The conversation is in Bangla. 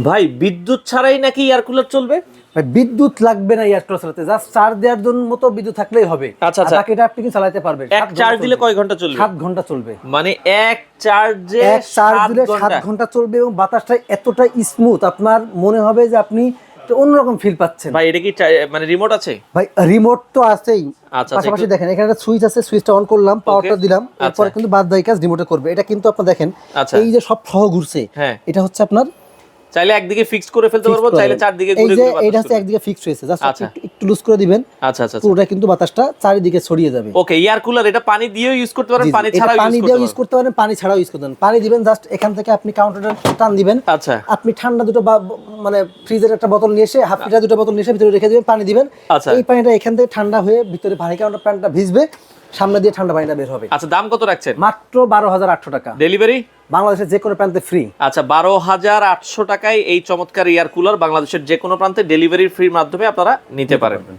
ভাই বিদ্যুৎ ছাড়াই নাকি এয়ার কুলার চলবে? ভাই বিদ্যুৎ লাগবে না এয়ার কুলার চালাতে, জাস্ট চার্জ দেওয়ার জন্য মতো বিদ্যুৎ থাকলেই হবে। আচ্ছা আচ্ছা, বাকিটা আপনি কি চালাতে পারবেন। এক চার্জ দিলে কয় ঘন্টা চলবে? 7 ঘন্টা চলবে। মানে এক চার্জে এক চার্জ দিলে 7 ঘন্টা চলবে এবং বাতাসটা এতটা স্মুথ, আপনার মনে হবে যে আপনি একটা অন্যরকম ফিল পাচ্ছেন। ভাই এটা কি মানে রিমোট আছে? ভাই রিমোট তো আছেই, আচ্ছা, পাশাপাশি দেখেন এখানে একটা সুইচ আছে, সুইচটা অন করলাম, পাওয়ারটা দিলাম, এরপরে কিন্তু বাদ বাকি কাজ রিমোটে করবে। এটা কিন্তু আপনি দেখেন এই যে সব সহ ঘুরছে, হ্যাঁ এটা হচ্ছে আপনার চাইলে একদিকে ফিক্স করে ফেলতে পারবো, চাইলে চারদিকে ঘুরে ঘুরে এই যে এটা হচ্ছে একদিকে ফিক্সড হয়েছে, জাস্ট একটু লুজ করে দিবেন। আচ্ছা আচ্ছা, পুরোটা কিন্তু বাতাসটা চারিদিকে ছড়িয়ে যাবে। ওকে, এয়ার কুলার এটা পানি দিয়েও ইউজ করতে পারেন, পানি এটা ছাড়াও পানি দিয়েও ইউজ করতে পারেন, পানি ছাড়াও ইউজ করতে পারেন। পানি দিবেন জাস্ট এখান থেকে আপনি কাউন্টারটা টান দিবেন। আচ্ছা, আপনি ঠান্ডা দুটো মানে ফ্রিজের একটা বোতল নিয়ে এসে, হাফ লিটার দুটো বোতল নিয়ে এসে ভিতরে রেখে দিবেন, পানি দিবেন। আচ্ছা এই পানিটা এখান থেকে ঠান্ডা হয়ে ভিতরে ভারী কাউন্টার প্যানটা ভিজবে, সামনে দিয়ে ঠান্ডা পানিটা বের হবে। আচ্ছা দাম কত রাখছেন? মাত্র 12,800 টাকা, ডেলিভারি বাংলাদেশের যে কোনো প্রান্তে ফ্রি। আচ্ছা 12,800 টাকায় এই চমৎকার এয়ার কুলার বাংলাদেশের যে কোনো প্রান্তে ডেলিভারি ফ্রির মাধ্যমে আপনারা নিতে পারেন।